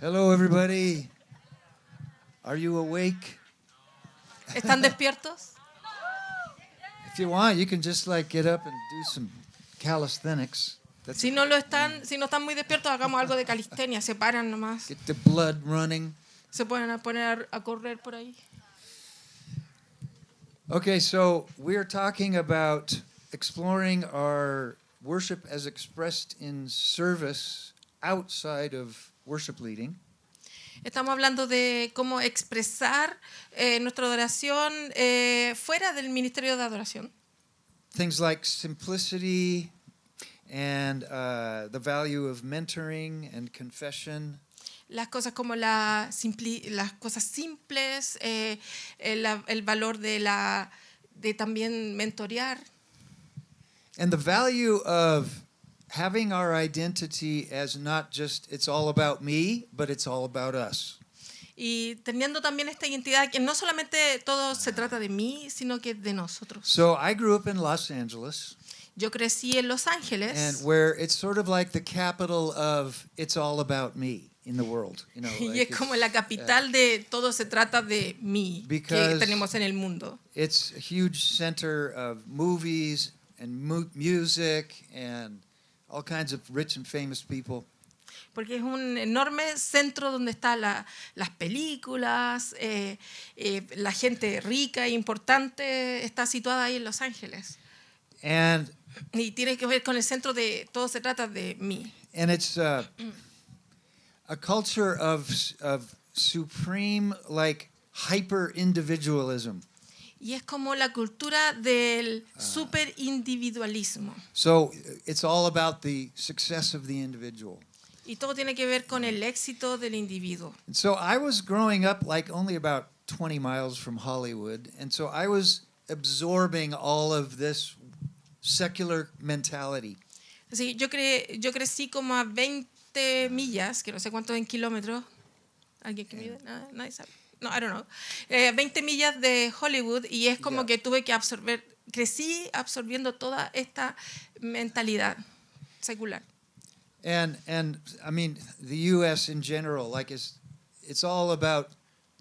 Hello, everybody. Are you awake? ¿Están despiertos? If you want, you can just like get up and do some calisthenics. That's Si no están muy despiertos, hagamos algo de calistenia, se paran nomás. get the blood running. Se pueden poner a correr por ahí. Okay, so we're talking about exploring our worship as expressed in service outside of worship leading. Estamos hablando de cómo expresar nuestra adoración fuera del ministerio de adoración. Things like simplicity and the value of mentoring and confession. Las cosas como las cosas simples, el valor de también mentorear. And the value of having our identity as not just it's all about me, but it's all about us. Y teniendo también esta identidad que no solamente todo se trata de mí, sino que de nosotros. So I grew up in Los Angeles, Yo crecí en Los Ángeles. and where it's sort of like the capital of it's all about me in the world, you know. Y like es como la capital de todo se trata de mí que Because tenemos en el mundo. it's a huge center of movies and music and all kinds of rich and famous people. Porque es un enorme centro donde están las películas, la gente rica e importante está situada ahí en Los Ángeles. And Y tiene que ver con el centro de todo se trata de mí. it's a culture of supreme like hyper individualism. Y es como la cultura del super individualismo. So it's all about the success of the individual. Y todo tiene que ver con el éxito del individuo. And so I was growing up like only about 20 miles from Hollywood, and so I was absorbing all of this secular mentality. Así, yo crecí como a 20 millas, que no sé cuántos en kilómetros. ¿Alguien que mide? Nadie sabe. No, I don't know. 20 millas de Hollywood, y es como que tuve que crecí absorbiendo toda esta mentalidad secular. And I mean the US in general, like it's all about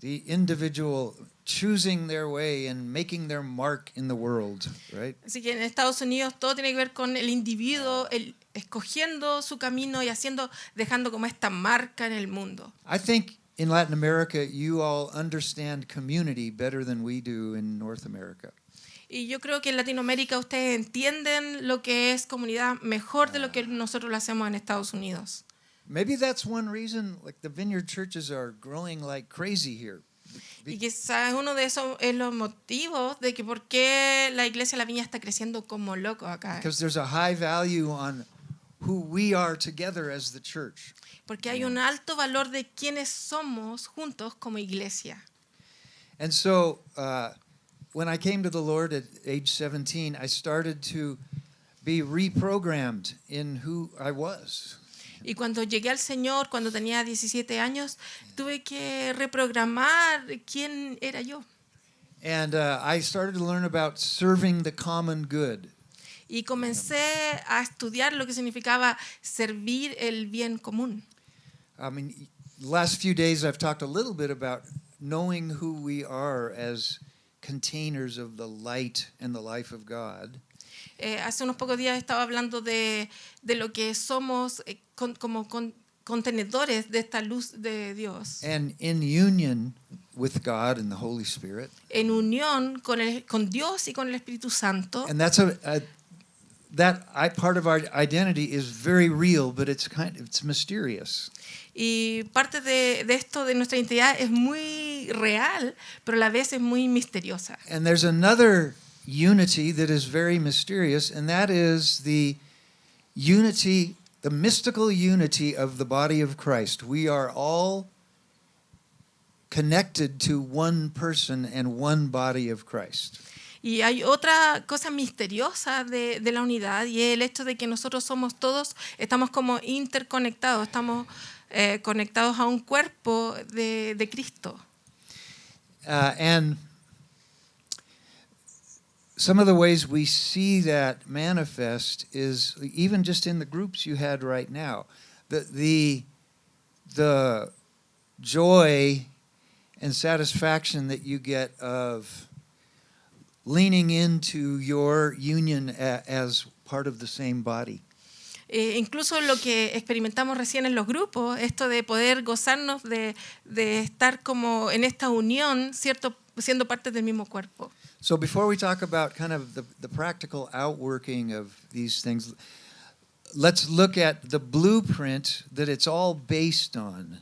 the individual choosing their way and making their mark in the world, right? Así que en Estados Unidos todo tiene que ver con el individuo, escogiendo su camino y dejando como esta marca en el mundo. I think in Latin America you all understand community better than we do in North America. Y yo creo que en Latinoamérica ustedes entienden lo que es comunidad mejor de lo que nosotros lo hacemos en Estados Unidos. Maybe that's one reason like the Vineyard churches are growing like crazy here. Y quizás uno de esos es los motivos de que por qué la iglesia La Viña está creciendo como loco acá. Because there's a high value on who we are together as the church. Porque hay un alto valor de quiénes somos juntos como iglesia. And so when I came to the Lord at age 17, I started to be reprogrammed in who I was. Y cuando llegué al Señor, cuando tenía 17 años, tuve que reprogramar quién era yo. And I started to learn about serving the common good. Y comencé a estudiar lo que significaba servir el bien común. I mean, the last few days I've talked a little bit about knowing who we are as containers of the light and the life of God. Hace unos pocos días estaba hablando de lo que somos como contenedores de esta luz de Dios. And in union with God and the Holy Spirit. En unión con Dios y con el Espíritu Santo. And that's part of our identity is very real, but it's mysterious. Y parte de esto de nuestra identidad es muy real, pero a la vez es muy misteriosa. And there's another unity that is very mysterious, and that is the unity, the mystical unity of the body of Christ. We are all connected to one person and one body of Christ. Y hay otra cosa misteriosa de la unidad, y es el hecho de que nosotros estamos como interconectados, estamos conectados a un cuerpo de Cristo. And some of the ways we see that manifest is even just in the groups you had right now. The joy and satisfaction that you get of leaning into your union as part of the same body. Incluso lo que experimentamos recién en los grupos, esto de poder gozarnos de estar como en esta unión, ¿cierto? Siendo parte del mismo cuerpo. So before we talk about kind of the practical outworking of these things, let's look at the blueprint that it's all based on.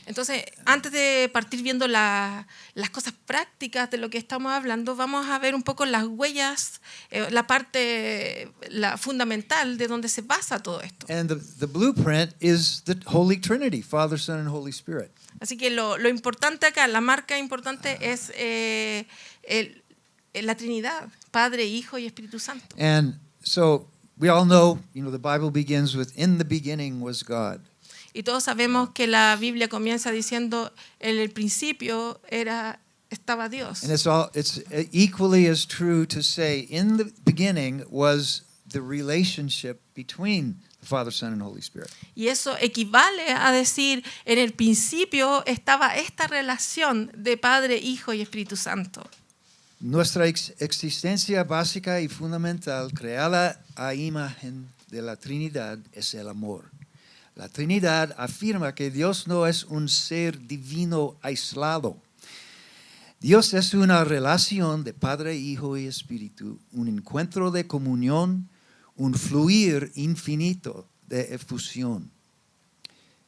Entonces, antes de partir viendo las cosas prácticas de lo que estamos hablando, vamos a ver un poco las huellas, la parte fundamental de donde se basa todo esto. And the blueprint is the Holy Trinity, Father, Son, and Holy Spirit. Así que lo importante acá, la marca importante es la Trinidad, Padre, Hijo y Espíritu Santo. And so we all know, the Bible begins with, in the beginning was God. Y todos sabemos que la Biblia comienza diciendo, en el principio estaba Dios. And it's equally as true to say, in the beginning was the relationship between the Father, Son, and Holy Spirit. Y eso equivale a decir, en el principio estaba esta relación de Padre, Hijo y Espíritu Santo. Nuestra existencia básica y fundamental, creada a imagen de la Trinidad, es el amor. La Trinidad afirma que Dios no es un ser divino aislado. Dios es una relación de Padre, Hijo y Espíritu, un encuentro de comunión, un fluir infinito de efusión.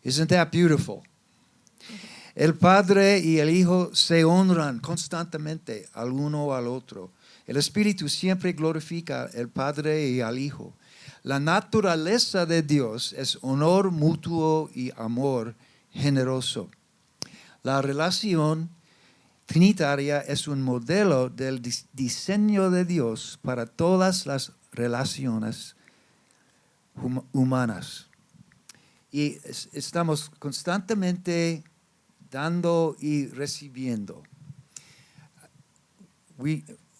Isn't that beautiful? El Padre y el Hijo se honran constantemente al uno al otro. El Espíritu siempre glorifica al Padre y al Hijo. La naturaleza de Dios es honor mutuo y amor generoso. La relación trinitaria es un modelo del diseño de Dios para todas las relaciones humanas. Y estamos constantemente dando y recibiendo.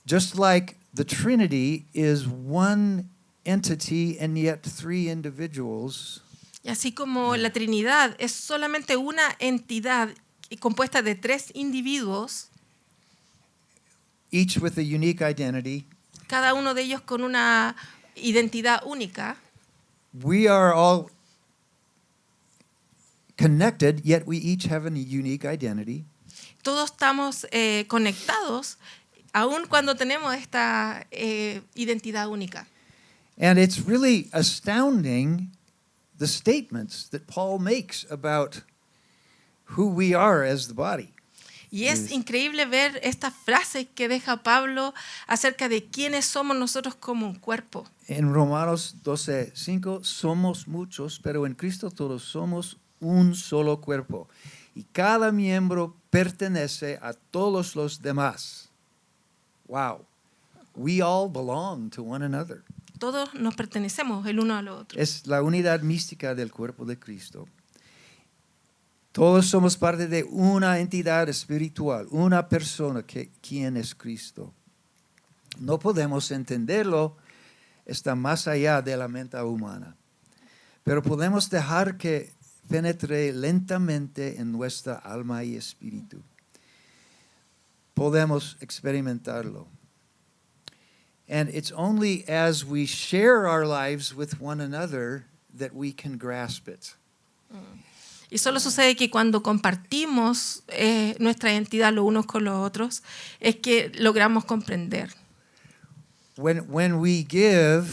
Just like the Trinity is one entity and yet three individuals. Y así como la Trinidad es solamente una entidad compuesta de tres individuos, Each with a unique identity. cada uno de ellos con una identidad única. We are all connected, yet we each have a unique identity. Todos estamos conectados, aun cuando tenemos esta identidad única. And it's really astounding the statements that Paul makes about who we are as the body. Y es increíble ver estas frases que deja Pablo acerca de quiénes somos nosotros como un cuerpo. En Romanos 12:5 somos muchos, pero en Cristo todos somos un solo cuerpo. Y cada miembro pertenece a todos los demás. Wow. We all belong to one another. Todos nos pertenecemos el uno al otro. Es la unidad mística del cuerpo de Cristo. Todos somos parte de una entidad espiritual, una persona quien es Cristo. No podemos entenderlo, está más allá de la mente humana. Pero podemos dejar que penetre lentamente en nuestra alma y espíritu. Podemos experimentarlo. And it's only as we share our lives with one another that we can grasp it. Y solo sucede que cuando compartimos nuestra identidad los unos con los otros, es que logramos comprender. When we give,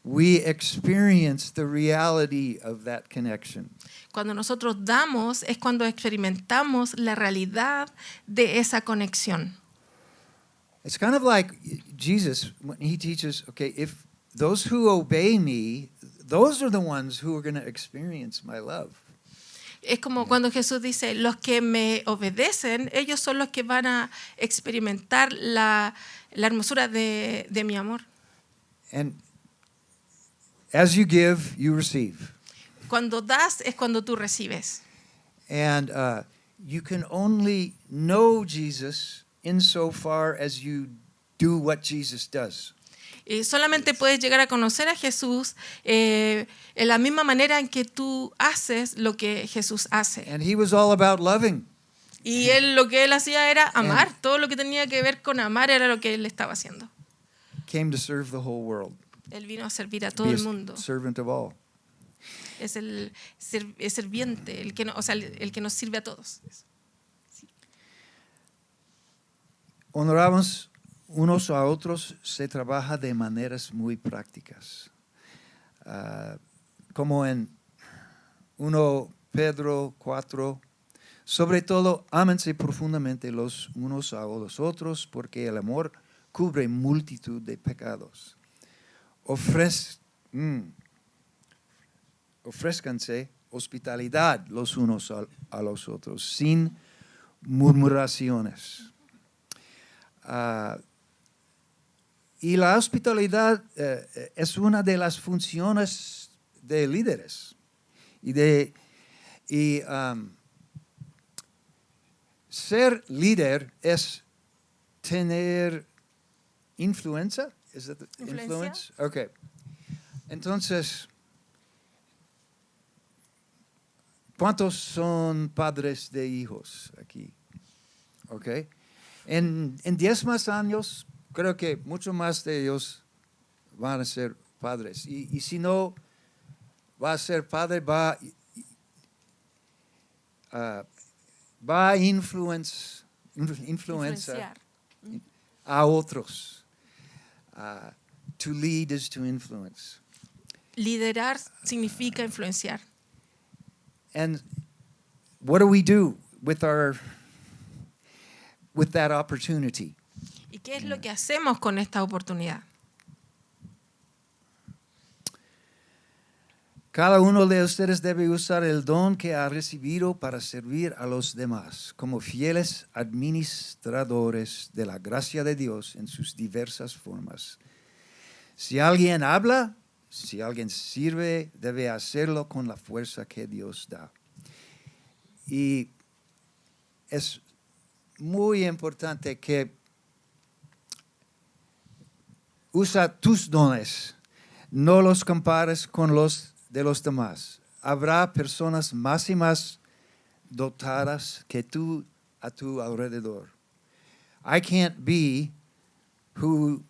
we experience the reality of that connection. Cuando nosotros damos, es cuando experimentamos la realidad de esa conexión. It's kind of like Jesus when he teaches, okay, if those who obey me, those are the ones who are going to experience my love. Es como cuando Jesús dice, los que me obedecen, ellos son los que van a experimentar la hermosura de mi amor. And as you give, you receive. Cuando das es cuando tú recibes. And you can only know Jesus insofar as you do what Jesus does. Y solamente puedes llegar a conocer a Jesús en la misma manera en que tú haces lo que Jesús hace. And he was all about loving. Y él lo que él hacía era amar. Todo lo que tenía que ver con amar era lo que él estaba haciendo. Came to serve the whole world. Él vino a servir a todo Be el a mundo. servant of all. Es el serviente, el que, o sea, el que nos sirve a todos. Honoramos unos a otros se trabaja de maneras muy prácticas. Como en 1 Pedro 4, sobre todo, ámense profundamente los unos a los otros, porque el amor cubre multitud de pecados. Ofrézcanse hospitalidad los unos a los otros, sin murmuraciones. Y la hospitalidad es una de las funciones de líderes. Ser líder es tener influencia. ¿Es that influence? Okay. Entonces, ¿cuántos son padres de hijos aquí? Okay. En 10 más años, creo que mucho más de ellos van a ser padres. Y si no va a ser padre, va a influenciar a otros. To lead is to influence. Liderar significa influenciar. And what do we do with that opportunity? ¿Y qué es lo que hacemos con esta oportunidad? Cada uno de ustedes debe usar el don que ha recibido para servir a los demás, como fieles administradores de la gracia de Dios en sus diversas formas. Si alguien habla, si alguien sirve, debe hacerlo con la fuerza que Dios da. Y es muy importante que usa tus dones, no los compares con los de los demás. Habrá personas más y más dotadas que tú a tu alrededor. I can't be who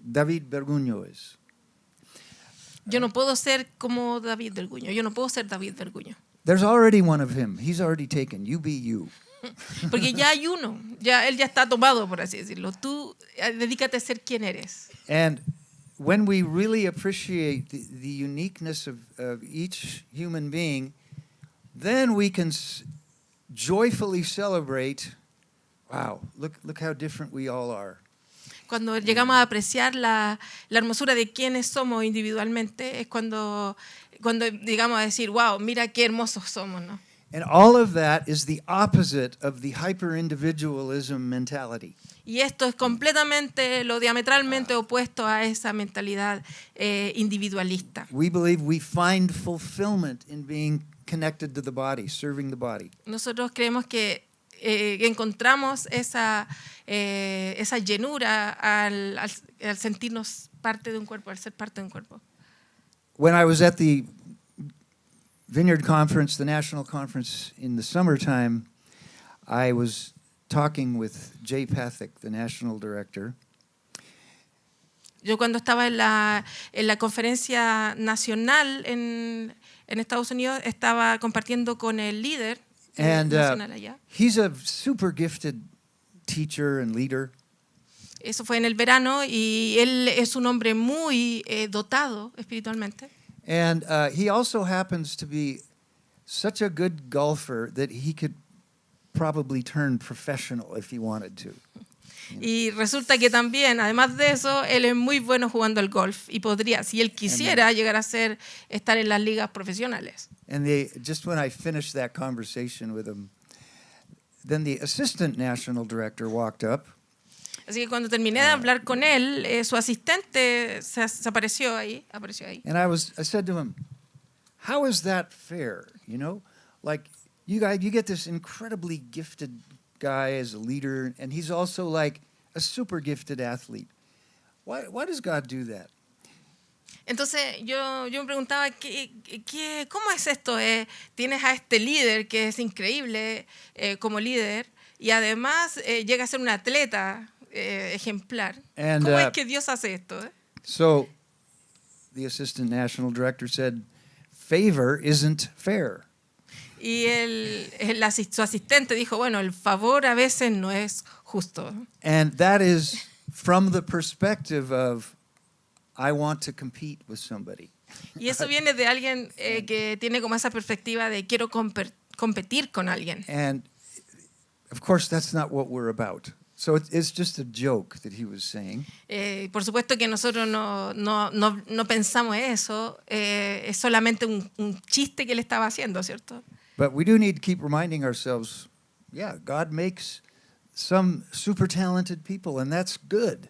David Verguño is. Yo no puedo ser como David Verguño. Yo no puedo ser David Verguño. There's already one of him. He's already taken. You be you. Porque ya hay uno. Él ya está tomado, por así decirlo. Tú dedícate a ser quien eres. And when we really appreciate the uniqueness of each human being, then we can joyfully celebrate, wow, look how different we all are. Cuando llegamos a apreciar la hermosura de quienes somos individualmente, es cuando llegamos a decir, wow, mira qué hermosos somos, ¿no? And all of that is the opposite of the hyper-individualism mentality. Y esto es completamente lo diametralmente opuesto a esa mentalidad individualista. We believe we find fulfillment in being connected to the body, serving the body. Nosotros creemos que encontramos esa llenura al sentirnos parte de un cuerpo, al ser parte de un cuerpo. When I was at the Vineyard Conference, the national conference in the summertime, I was talking with Jay Pathak, the national director. Yo cuando estaba en la conferencia nacional en Estados Unidos, estaba compartiendo con el líder nacional allá. He's a super gifted teacher and leader. Eso fue en el verano y él es un hombre muy dotado espiritualmente. And he also happens to be such a good golfer that he could probably turn professional if he wanted to. Y resulta que también, además de eso, él es muy bueno jugando al golf y podría, si él quisiera, llegar a estar en las ligas profesionales. And just when I finished that conversation with him, then the assistant national director walked up. Así que cuando terminé de hablar con él, su asistente se apareció ahí. And I said to him, "How is that fair? You know, like you get this incredibly gifted guy as a leader, and he's also like a super gifted athlete. Why does God do that? Entonces yo me preguntaba, ¿cómo es esto? Tienes a este líder que es increíble como líder y además llega a ser un atleta ejemplar. And, ¿Cómo es que Dios hace esto? So the assistant national director said, favor isn't fair. Y su asistente dijo, bueno, el favor a veces no es justo. And that is from the perspective of, I want to compete with somebody. Y eso viene de alguien que tiene como esa perspectiva de quiero competir con alguien. And of course, that's not what we're about. So it's just a joke that he was saying. Por supuesto que nosotros no pensamos eso, es solamente un chiste que él estaba haciendo, ¿cierto? But we do need to keep reminding ourselves, yeah, God makes some super talented people, and that's good.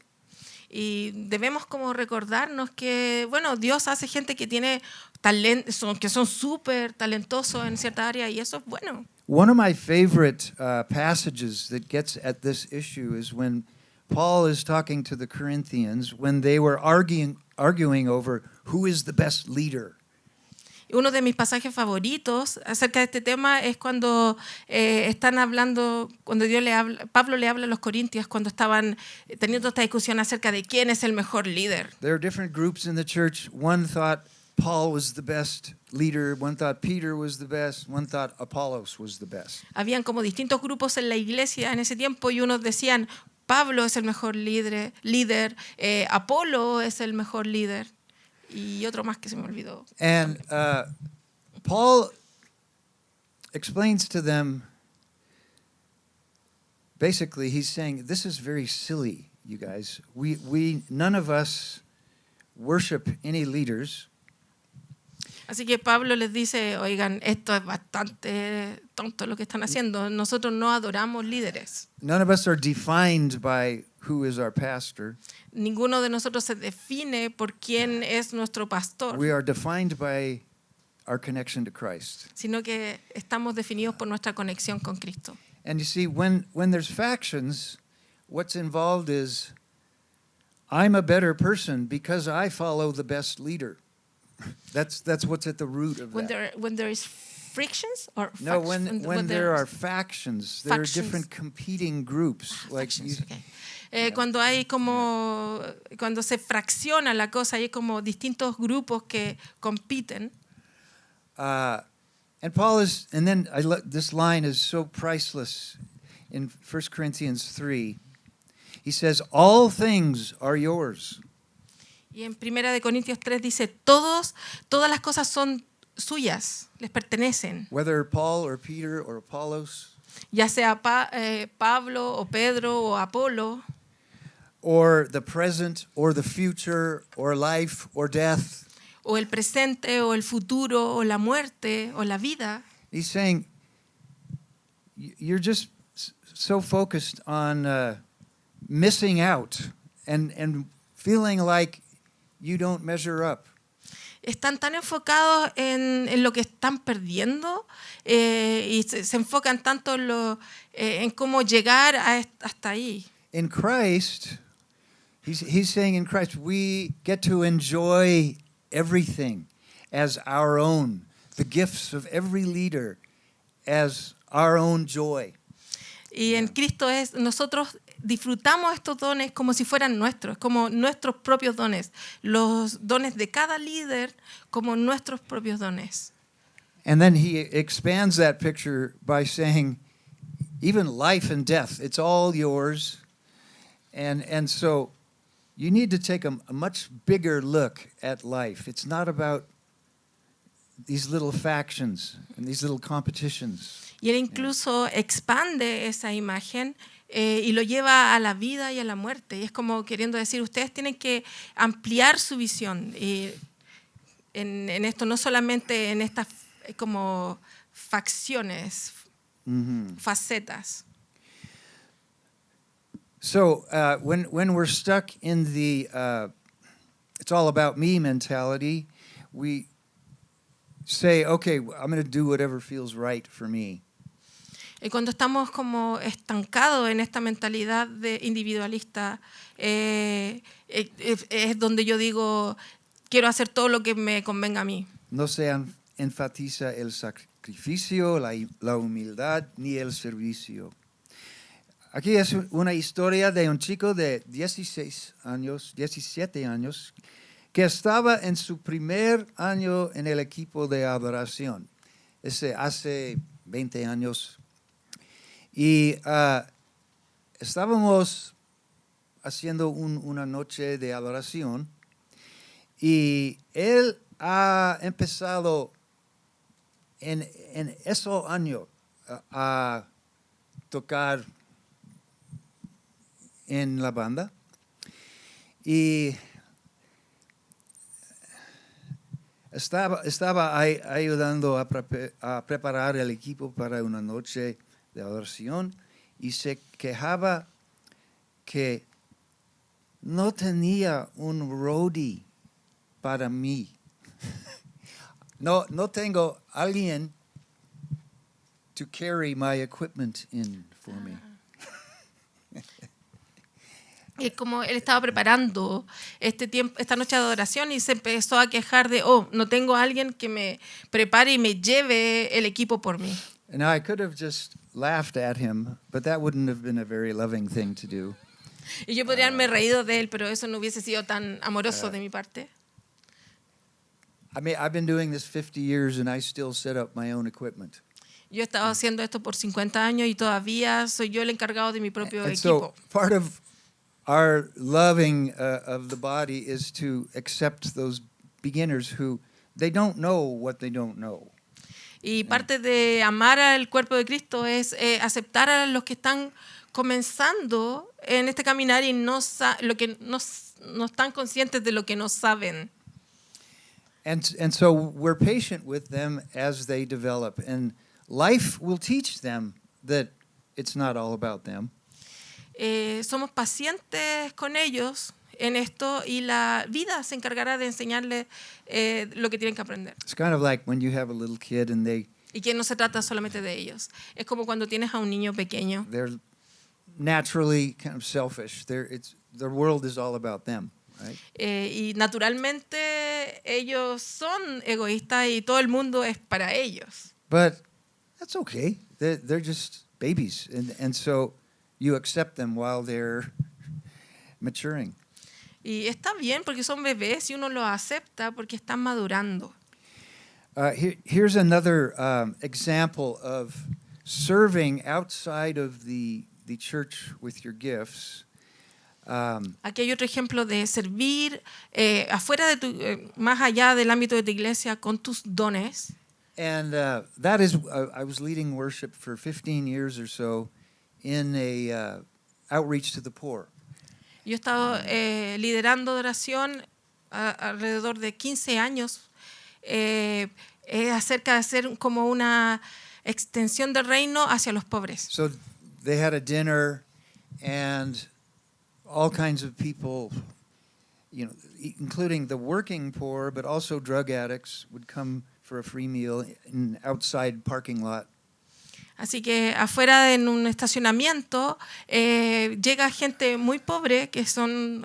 Y debemos como recordarnos que, bueno, Dios hace gente que tiene talento, que son súper talentosos en cierta área y eso es bueno. One of my favorite passages that gets at this issue is when Paul is talking to the Corinthians when they were arguing over who is the best leader. Uno de mis pasajes favoritos acerca de este tema es cuando están hablando, cuando Pablo le habla a los corintios cuando estaban teniendo esta discusión acerca de quién es el mejor líder. There are different groups in the church. One thought Paul was the best leader, one thought Peter was the best, one thought Apollos was the best. Habían como distintos grupos en la iglesia en ese tiempo y unos decían Pablo es el mejor líder, Apolo es el mejor líder. Y otro más que se me olvidó. And Paul explains to them, basically he's saying, this is very silly, you guys. None of us worship any leaders. Así que Pablo les dice, oigan, esto es bastante tonto lo que están haciendo. Nosotros no adoramos líderes. None of us are defined by who is our pastor. Ninguno de nosotros se define por quién es nuestro pastor, We are defined by our connection to Christ. sino que estamos definidos por nuestra conexión con Cristo. And you see, when there's factions, what's involved is I'm a better person because I follow the best leader. That's what's at the root of that. When there is frictions or No, when there are factions, there are Factions. different competing groups. Like Factions, you, okay. Cuando hay como cuando se fracciona la cosa, hay como distintos grupos que compiten. and Paul is, and then this line is so priceless in 1 Corinthians 3. He says, all things are yours. Y en 1 de Corintios 3 dice, todas las cosas son suyas, les pertenecen. Whether Paul or Peter or Apollos, Ya sea Pablo o Pedro o Apolo, or the present or the future or life or death. o el presente o el futuro o la muerte o la vida. He's saying, you're just so focused on missing out and feeling like you don't measure up. Están tan enfocados en lo que están perdiendo y se enfocan tanto en cómo llegar hasta ahí. In Christ, he's saying in Christ, we get to enjoy everything as our own, the gifts of every leader as our own joy. Y en Cristo nosotros disfrutamos estos dones como si fueran nuestros, como nuestros propios dones, los dones de cada líder como nuestros propios dones. And then he expands that picture by saying, even life and death, it's all yours. And so you need to take a much bigger look at life. It's not about these little factions and these little competitions. Y él incluso expande esa imagen y lo lleva a la vida y a la muerte. Y es como queriendo decir, ustedes tienen que ampliar su visión en esto, no solamente en estas como facciones, facetas. So when we're stuck in the it's all about me mentality, we say, okay, I'm going to do whatever feels right for me. Y cuando estamos como estancados en esta mentalidad de individualista, es donde yo digo, quiero hacer todo lo que me convenga a mí. No se enfatiza el sacrificio, la humildad ni el servicio. Aquí es una historia de un chico de 17 años, que estaba en su primer año en el equipo de adoración. Hace 20 años. Y estábamos haciendo una noche de adoración y él ha empezado en ese año a tocar en la banda y estaba ayudando a preparar el equipo para una noche de adoración y se quejaba que no tenía un roadie para mí. No tengo alguien to carry my equipment in for me. Y es como él estaba preparando esta noche de adoración y se empezó a quejar de, no tengo a alguien que me prepare y me lleve el equipo por mí. And I could have just laughed at him, but that wouldn't have been a very loving thing to do. Y yo podría haberme reído de él, pero eso no hubiese sido tan amoroso de mi parte. I mean, I've been doing this 50 years and I still set up my own equipment. Yo he estado haciendo esto por 50 años y todavía soy yo el encargado de mi propio And equipo. so part of our loving of the body is to accept those beginners who they don't know what they don't know. Y parte de amar al cuerpo de Cristo es aceptar a los que están comenzando en este caminar y no están conscientes de lo que no saben. And so we're patient with them as they develop. And life will teach them that it's not all about them. Somos pacientes con ellos en esto y la vida se encargará de enseñarles lo que tienen que aprender. It's kind of like when you have a little kid and Y que no se trata solamente de ellos. Es como cuando tienes a un niño pequeño. they're naturally kind of selfish. Their world is all about them, right? Y naturalmente ellos son egoístas y todo el mundo es para ellos. But that's okay. They're just babies. And so you accept them while they're maturing. Y está bien porque son bebés y uno los acepta porque están madurando. Here's another example of serving outside of the church with your gifts. Aquí hay otro ejemplo de servir afuera de más allá del ámbito de tu iglesia con tus dones. And that is, I was leading worship for 15 years or so in a outreach to the poor. Yo he estado liderando oración alrededor de 15 años acerca de hacer como una extensión del reino hacia los pobres. So they had a dinner and all kinds of people, including the working poor, but also drug addicts would come for a free meal in outside parking lot. Así que afuera en un estacionamiento llega gente muy pobre, que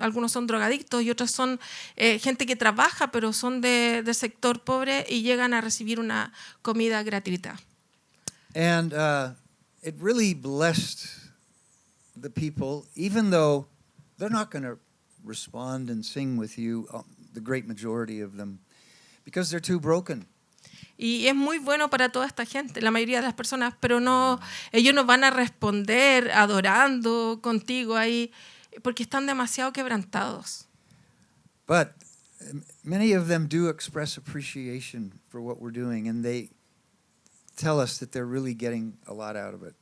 algunos son drogadictos y otros son gente que trabaja, pero son del sector pobre y llegan a recibir una comida gratuita. And it really blessed the people, even though they're not going to respond and sing with you, the great majority of them, because they're too broken. Y es muy bueno para toda esta gente, la mayoría de las personas, pero ellos no van a responder adorando contigo ahí porque están demasiado quebrantados. But many of them do express appreciation for what we're doing, and they tell us that they're really getting a lot out of it.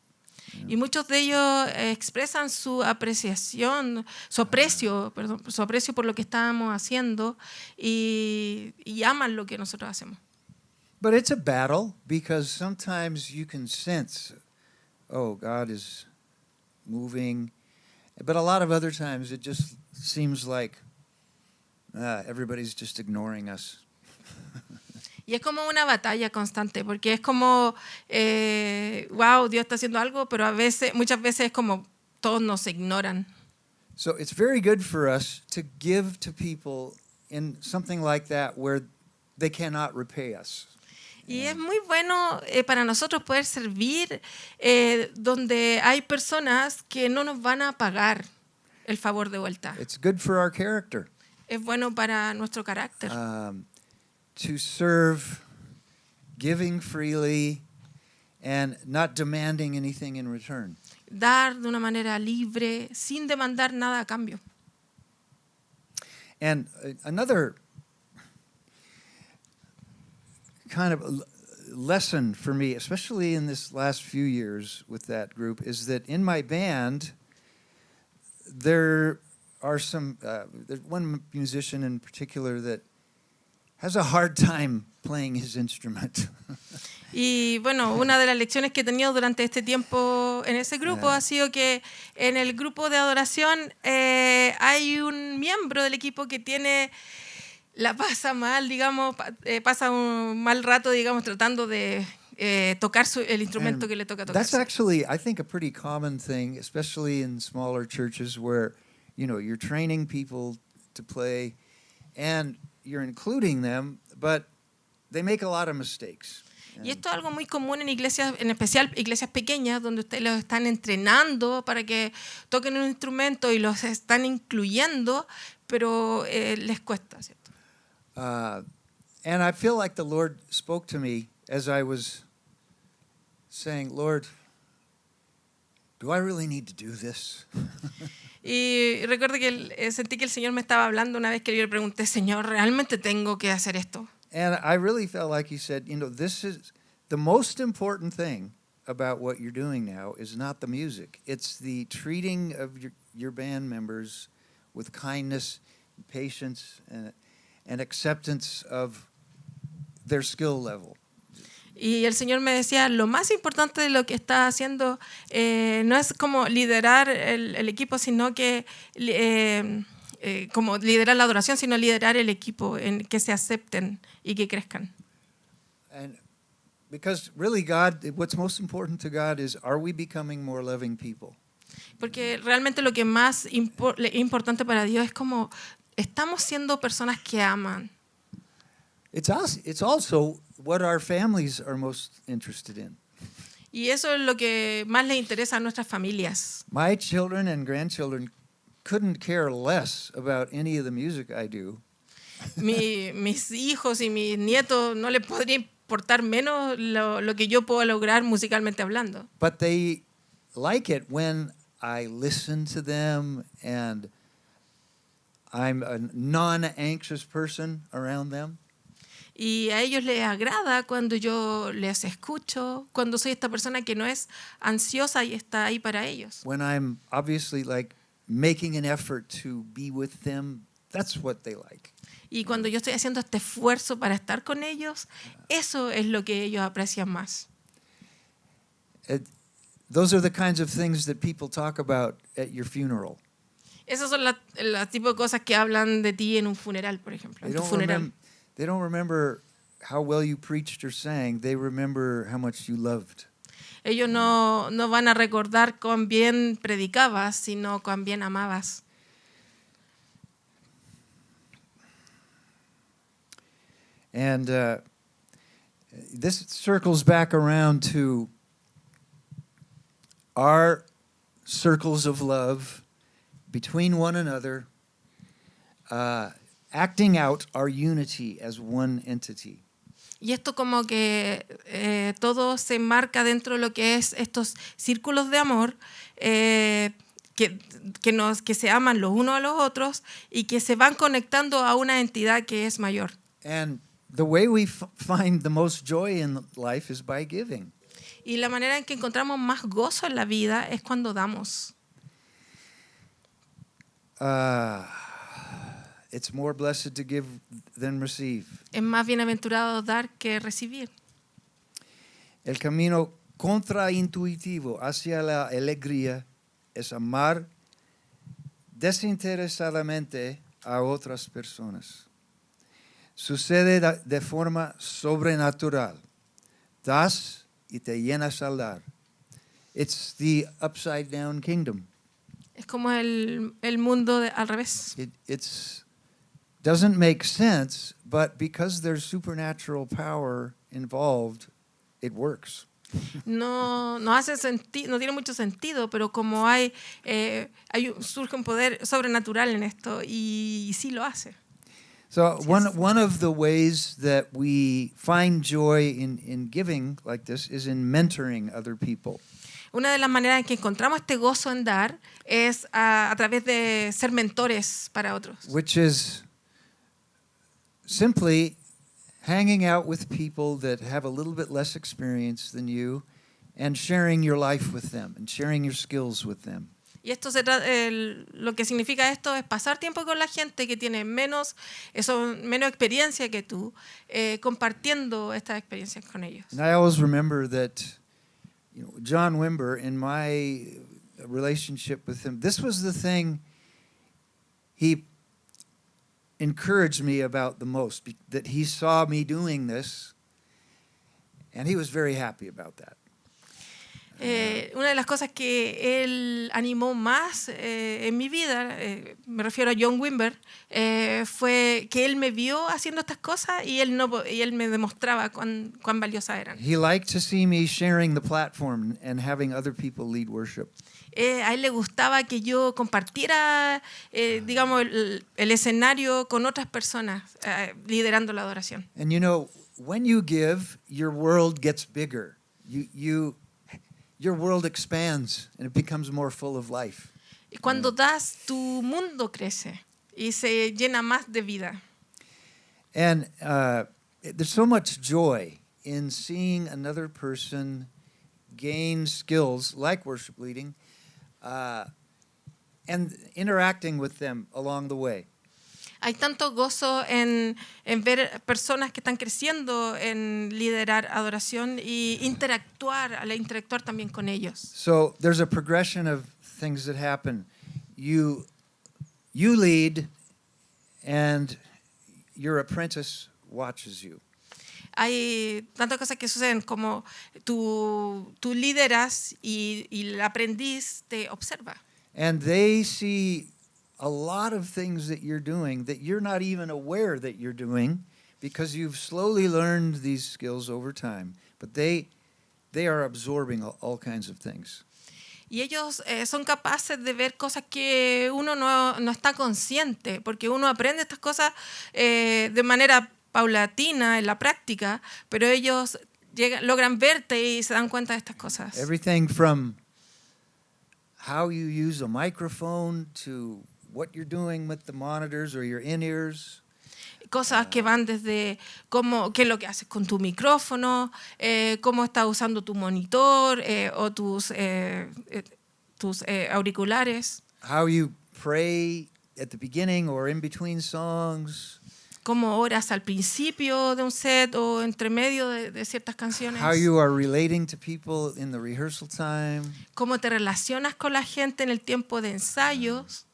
Y muchos de ellos expresan su apreciación, su aprecio por lo que estamos haciendo y aman lo que nosotros hacemos. But it's a battle because sometimes you can sense, oh, God is moving. But a lot of other times it just seems like everybody's just ignoring us. Y es como una batalla constante, porque es como, wow, Dios está haciendo algo, pero muchas veces es como todos nos ignoran. So it's very good for us to give to people in something like that where they cannot repay us. Y es muy bueno para nosotros poder servir donde hay personas que no nos van a pagar el favor de vuelta. It's good for our character Es bueno para nuestro carácter. to serve, giving freely, and not demanding anything in return. Dar de una manera libre, sin demandar nada a cambio. And another kind of lesson for me, especially in this last few years with that group, is that in my band, there are there's one musician in particular that has a hard time playing his instrument. Y bueno, una de las lecciones que he tenido durante este tiempo en ese grupo ha sido que en el grupo de adoración hay un miembro del equipo que la pasa mal, digamos, pasa un mal rato, digamos, tratando de tocar el instrumento que le toca tocar. That's actually, I think, a pretty common thing, especially in smaller churches where, you're training people to play and you're including them, but they make a lot of mistakes. Y esto es algo muy común en iglesias, en especial iglesias pequeñas, donde ustedes los están entrenando para que toquen un instrumento y los están incluyendo, pero les cuesta, ¿cierto? And I feel like the Lord spoke to me as I was saying, Lord, do I really need to do this? Y recuerdo que sentí que el Señor me estaba hablando una vez que yo le pregunté, Señor, ¿realmente tengo que hacer esto? And I really felt like he said, this is the most important thing about what you're doing now is not the music. It's the treating of your band members with kindness, patience, and acceptance of their skill level. Y el Señor me decía, lo más importante de lo que está haciendo no es como liderar el equipo, sino que como liderar la adoración, sino liderar el equipo, en que se acepten y que crezcan. And because really God, what's most important to God is, are we becoming more loving people? Porque realmente lo que más importante para Dios es como estamos siendo personas que aman. It's also what our families are most interested in. Y eso es lo que más les interesa a nuestras familias. My children and grandchildren couldn't care less about any of the music I do. Mis hijos y mis nietos no les podría importar menos lo que yo puedo lograr musicalmente hablando. But they like it when I listen to them and I'm a non-anxious person around them. Y a ellos les agrada cuando yo les escucho, cuando soy esta persona que no es ansiosa y está ahí para ellos. When I'm obviously making an effort to be with them, that's what they like. Y cuando yo estoy haciendo este esfuerzo para estar con ellos, eso es lo que ellos aprecian más. Those are the kinds of things that people talk about at your funeral. Esas son las tipo de cosas que hablan de ti en un funeral, por ejemplo. En tu funeral. They don't remember how well you preached or sang. They remember how much you loved. Ellos no van a recordar cuán bien predicabas, sino cuán bien amabas. And this circles back around to our circles of love between one another, acting out our unity as one entity. Y esto como que todo se marca dentro de lo que es estos círculos de amor que se aman los unos a los otros y que se van conectando a una entidad que es mayor. And the way we find the most joy in life is by giving. Y la manera en que encontramos más gozo en la vida es cuando damos. It's more blessed to give than receive. Es más bienaventurado dar que recibir. El camino contraintuitivo hacia la alegría es amar desinteresadamente a otras personas. sucede de forma sobrenatural. Das y te llenas al dar. It's the upside down kingdom. Es como el mundo al revés. It's doesn't make sense, but because there's supernatural power involved, it works. No hace sentido, no tiene mucho sentido, pero como surge un poder sobrenatural en esto y sí lo hace. So one of the ways that we find joy in giving like this is in mentoring other people. Una de las maneras en que encontramos este gozo en dar es a través de ser mentores para otros. Which is simply hanging out with people that have a little bit less experience than you and sharing your life with them and sharing your skills with them. Y esto lo que significa esto es pasar tiempo con la gente que tiene menos experiencia que tú, compartiendo estas experiencias con ellos. And I always remember that John Wimber, in my relationship with him, this was the thing he encouraged me about the most, that he saw me doing this, and he was very happy about that. Una de las cosas que él animó más en mi vida, me refiero a John Wimber, fue que él me vio haciendo estas cosas y él me demostraba cuán valiosas eran. He liked to see me sharing the platform and having other people lead worship. A él le gustaba que yo compartiera, digamos, el escenario con otras personas, liderando la adoración. And when you give, your world gets bigger. Your world expands and it becomes more full of life. Y cuando das, tu mundo crece y se llena más de vida. And there's so much joy in seeing another person gain skills like worship leading and interacting with them along the way. Hay tanto gozo en ver personas que están creciendo en liderar adoración y interactuar también con ellos. So there's a progression of things that happen. You lead and your apprentice watches you. Hay tantas cosas que suceden como tú lideras y el aprendiz te observa. And they see a lot of things that you're doing that you're not even aware that you're doing because you've slowly learned these skills over time. But they are absorbing all kinds of things. Y ellos son capaces de ver cosas que uno no está consciente, porque uno aprende estas cosas de manera paulatina en la práctica, pero ellos logran verte y se dan cuenta de estas cosas. Everything from how you use a microphone to what you're doing with the monitors or your in-ears. Cosas que van desde qué es lo que haces con tu micrófono, cómo estás usando tu monitor o tus auriculares. How you pray at the beginning or in between songs. Cómo oras al principio de un set o entre medio de ciertas canciones. How you are relating to people in the rehearsal time. Cómo te relacionas con la gente en el tiempo de ensayos.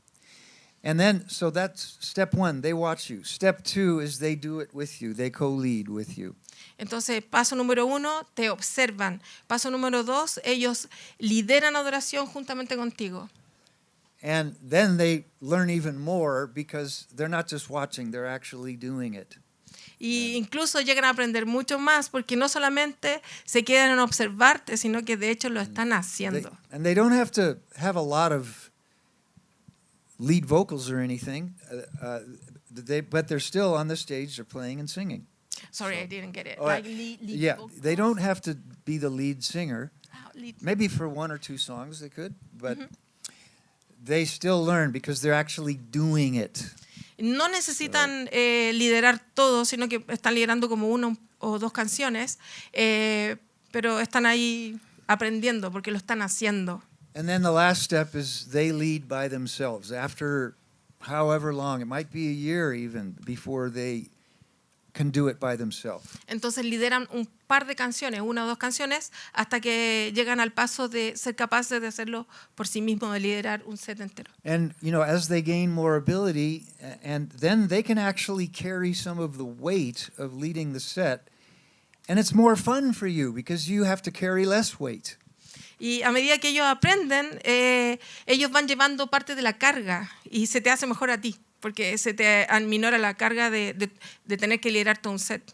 And then, so that's step one, they watch you. Step two is they do it with you. They co-lead with you. Entonces, paso número 1, te observan. Paso número 2, ellos lideran adoración juntamente contigo. And then they learn even more because they're not just watching, they're actually doing it. Y incluso llegan a aprender mucho más porque no solamente se quedan en observarte, sino que de hecho lo están haciendo. And they don't have to have a lot of lead vocals or anything, but they're still on the stage, they're playing and singing. Sorry, I didn't get it. Yeah, they don't have to be the lead singer. Lead. Maybe for one or two songs they could, but they still learn because they're actually doing it. No necesitan liderar todo, sino que están liderando como una o dos canciones, pero están ahí aprendiendo porque lo están haciendo. And then the last step is they lead by themselves. After however long, it might be a year even, before they can do it by themselves. Entonces lideran un par de canciones, una o dos canciones, hasta que llegan al paso de ser capaces de hacerlo por sí mismos, de liderar un set entero. And as they gain more ability, and then they can actually carry some of the weight of leading the set, and it's more fun for you because you have to carry less weight. Y a medida que ellos aprenden, ellos van llevando parte de la carga y se te hace mejor a ti, porque se te aminora la carga de tener que liderar todo un set.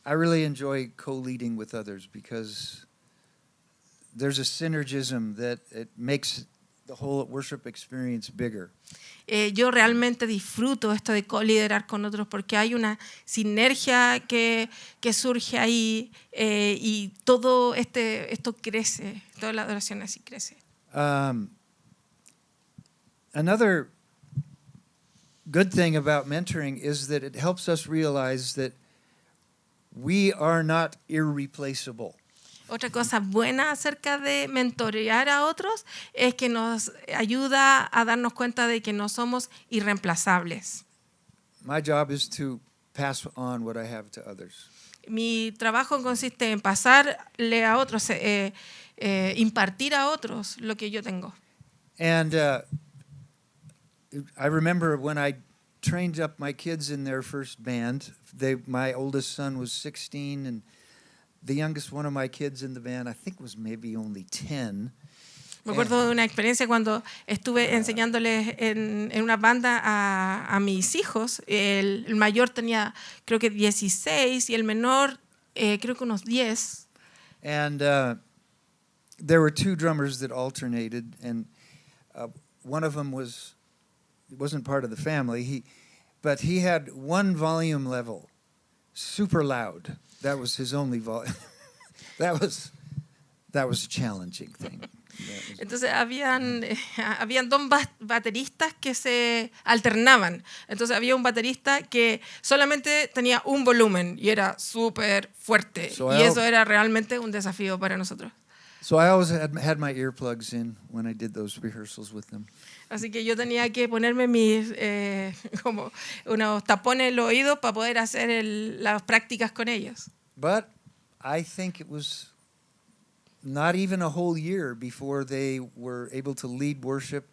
I really enjoy co-leading with others because there's a synergism that it makes the whole worship experience bigger. Yo realmente disfruto esto de co-liderar con otros porque hay una sinergia que surge ahí y todo esto crece, toda la adoración así crece. Another good thing about mentoring is that it helps us realize that we are not irreplaceable. Otra cosa buena acerca de mentorear a otros es que nos ayuda a darnos cuenta de que no somos irreemplazables. My job is to pass on what I have to others. Mi trabajo consiste en pasarle a otros, impartir a otros lo que yo tengo. And I remember when I trained up my kids in their first band. My oldest son was 16, and the youngest one of my kids in the band, I think, was maybe only 10. Me acuerdo de una experiencia cuando estuve enseñándoles en una banda a mis hijos. El mayor tenía creo que 16 y el menor creo que unos 10. And there were two drummers that alternated, and one of them wasn't part of the family. But he had one volume level, super loud. That was his only volume. That was a challenging thing. Entonces habían dos bateristas que se alternaban. Entonces había un baterista que solamente tenía un volumen y era súper fuerte. Y eso era realmente un desafío para nosotros. So I always had my earplugs in when I did those rehearsals with them. Así que yo tenía que ponerme mis como unos tapones en los oídos para poder hacer las prácticas con ellos. But I think it was not even a whole year before they were able to lead worship,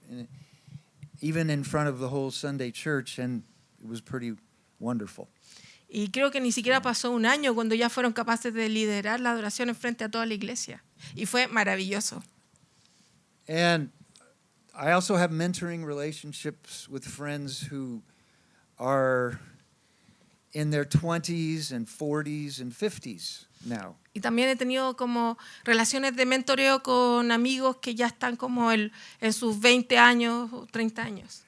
even in front of the whole Sunday church, and it was pretty wonderful. Y creo que ni siquiera pasó un año cuando ya fueron capaces de liderar la adoración en frente a toda la iglesia. Y fue maravilloso. And I also have mentoring relationships with friends who are in their 20s and 40s and 50s now. Y también he tenido como relaciones de mentoreo con amigos que ya están como en sus 20 años o 30 años.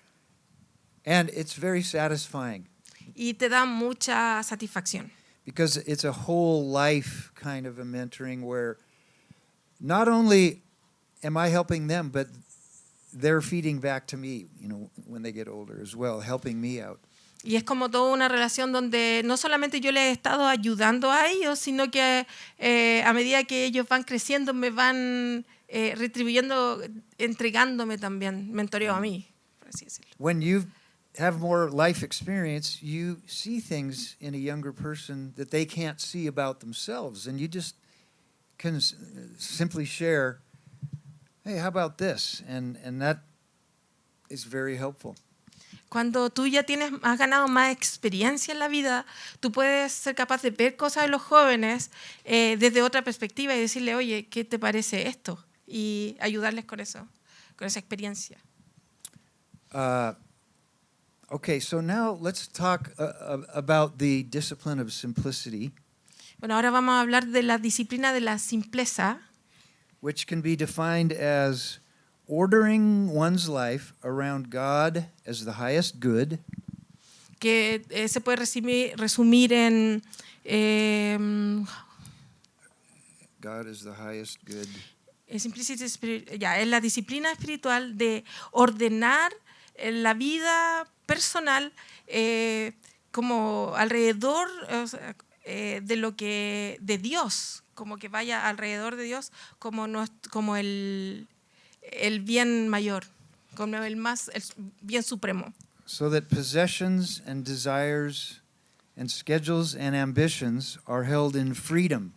And it's very satisfying. Y te da mucha satisfacción. Because it's a whole life kind of a mentoring where not only am I helping them, but they're feeding back to me, when they get older as well, helping me out. Y es como toda una relación donde no solamente yo les he estado ayudando a ellos, sino que a medida que ellos van creciendo me van retribuyendo, entregándome también mentoreo a mí, por así decirlo. When you have more life experience, you see things in a younger person that they can't see about themselves, and you just can simply share, hey, how about this? And that is very helpful. Cuando tú ya has ganado más experiencia en la vida, tú puedes ser capaz de ver cosas de los jóvenes desde otra perspectiva y decirle, oye, ¿qué te parece esto? Y ayudarles con eso, con esa experiencia. Okay, so now let's talk about the discipline of simplicity. Bueno, ahora vamos a hablar de la disciplina de la simpleza, which can be defined as ordering one's life around God as the highest good, que se puede resumir en God is the highest good. Es la disciplina espiritual de ordenar la vida personal como alrededor de lo que de Dios, como que vaya alrededor de Dios como el bien mayor, como el bien supremo. So that possessions and desires and schedules and ambitions are held in freedom.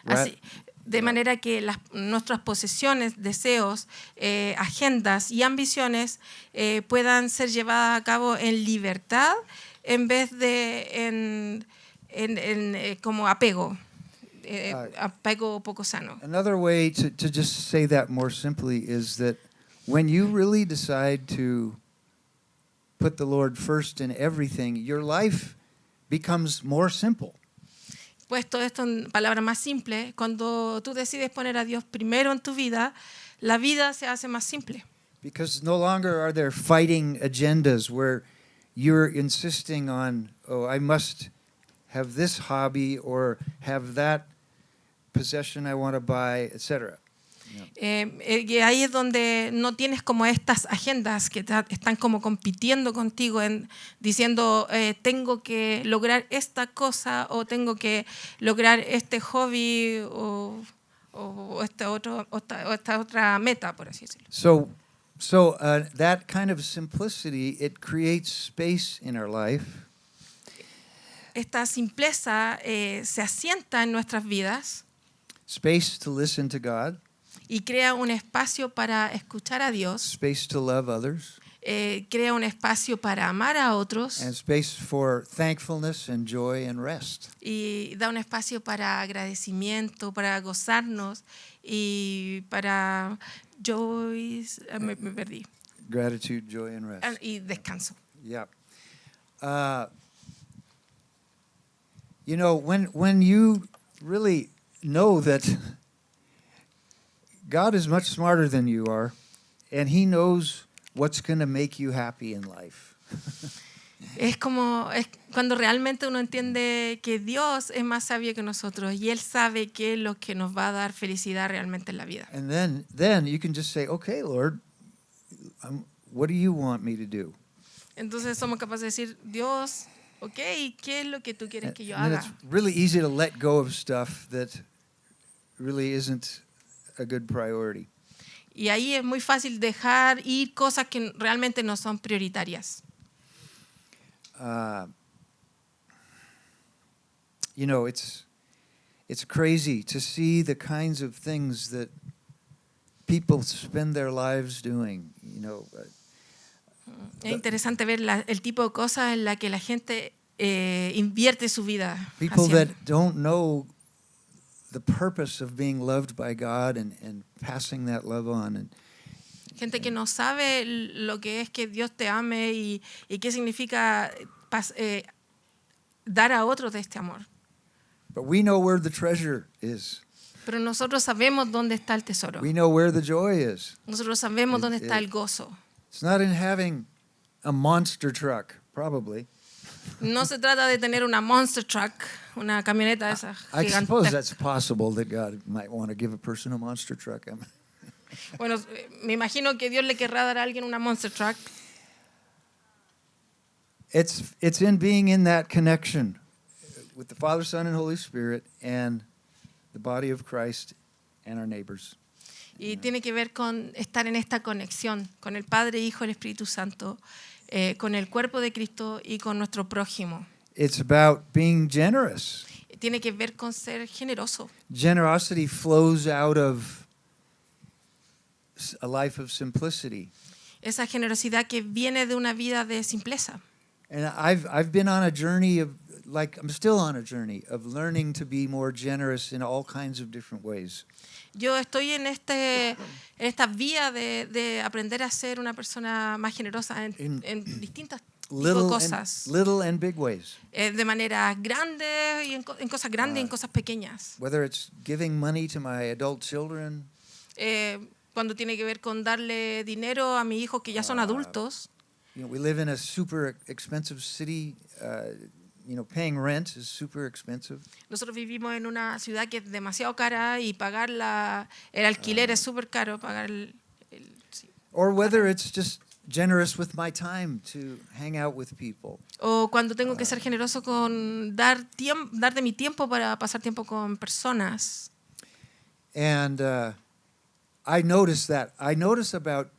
Así, de Yeah. manera que nuestras posesiones, deseos, agendas y ambiciones puedan ser llevadas a cabo en libertad en vez de como apego, apego poco sano. Another way to just say that more simply is that when you really decide to put the Lord first in everything, your life becomes more simple. Puesto esto en palabras más simples, cuando tú decides poner a Dios primero en tu vida, la vida se hace más simple. Because no longer are there fighting agendas where you're insisting on, oh, I must have this hobby or have that possession I want to buy, etc. Y ahí es donde no tienes como estas agendas que están como compitiendo contigo diciendo tengo que lograr esta cosa o tengo que lograr este hobby o esta otra meta, por así decirlo. So that kind of simplicity, it creates space in our life. Esta simpleza se asienta en nuestras vidas. Space to listen to God. Y crea un espacio para escuchar a Dios. Space to love others. Crea un espacio para amar a otros. And space for thankfulness and joy and rest. Y da un espacio para agradecimiento, para gozarnos y para me perdí. Gratitude, joy, and rest. Y descanso. Yeah. You know, when you really know that God is much smarter than you are, and He knows what's going to make you happy in life. Es cuando realmente uno entiende que Dios es más sabio que nosotros y Él sabe qué es lo que nos va a dar felicidad realmente en la vida. And then you can just say, okay, Lord, what do you want me to do? Entonces somos capaces de decir, Dios, okay, ¿qué es lo que tú quieres que yo And then haga? it's really easy to let go of stuff that really isn't a good priority. Y ahí es muy fácil dejar ir cosas que realmente no son prioritarias. You know, it's crazy to see the kinds of things that people spend their lives doing. You know, Es interesante ver el tipo de cosas en la que la gente invierte su vida. people haciendo. that don't know the purpose of being loved by God and passing that love on. And Gente que no sabe lo que es que Dios te ame y qué significa dar a otros de este amor. but we know where the treasure is. Pero nosotros sabemos dónde está el tesoro. We know where the joy is. Nosotros sabemos dónde It- está el gozo. It's not in having a monster truck, probably. No se trata de tener una monster truck, una camioneta de esas I suppose gigantes. that's possible that God might want to give a person a monster truck. Bueno, me imagino que Dios le querrá dar a alguien una monster truck. It's in being in that connection with the Father, Son, and Holy Spirit and the body of Christ and our neighbors. Y tiene que ver con estar en esta conexión con el Padre, Hijo y el Espíritu Santo, con el cuerpo de Cristo y con nuestro prójimo. It's about being generous. Tiene que ver con ser generoso. Generosity flows out of a life of simplicity. Esa generosidad que viene de una vida de simpleza. And I've been on a journey of, like, I'm still on a journey of learning to be more generous in all kinds of different ways. Yo estoy en esta vía de aprender a ser una persona más generosa en distintas tipos de cosas. Little and big ways. De manera grande y en cosas grandes y en cosas pequeñas. Whether it's giving money to my adult children, Cuando tiene que ver con darle dinero a mis hijos que ya son adultos. you know, we live in a super expensive city. You know, paying rent is super expensive. Nosotros vivimos en una ciudad que es demasiado cara y pagar el alquiler es súper caro. Sí. Or whether it's just generous with my time to hang out with people. O cuando tengo que ser generoso con dar de mi tiempo para pasar tiempo con personas. And I notice that. I notice about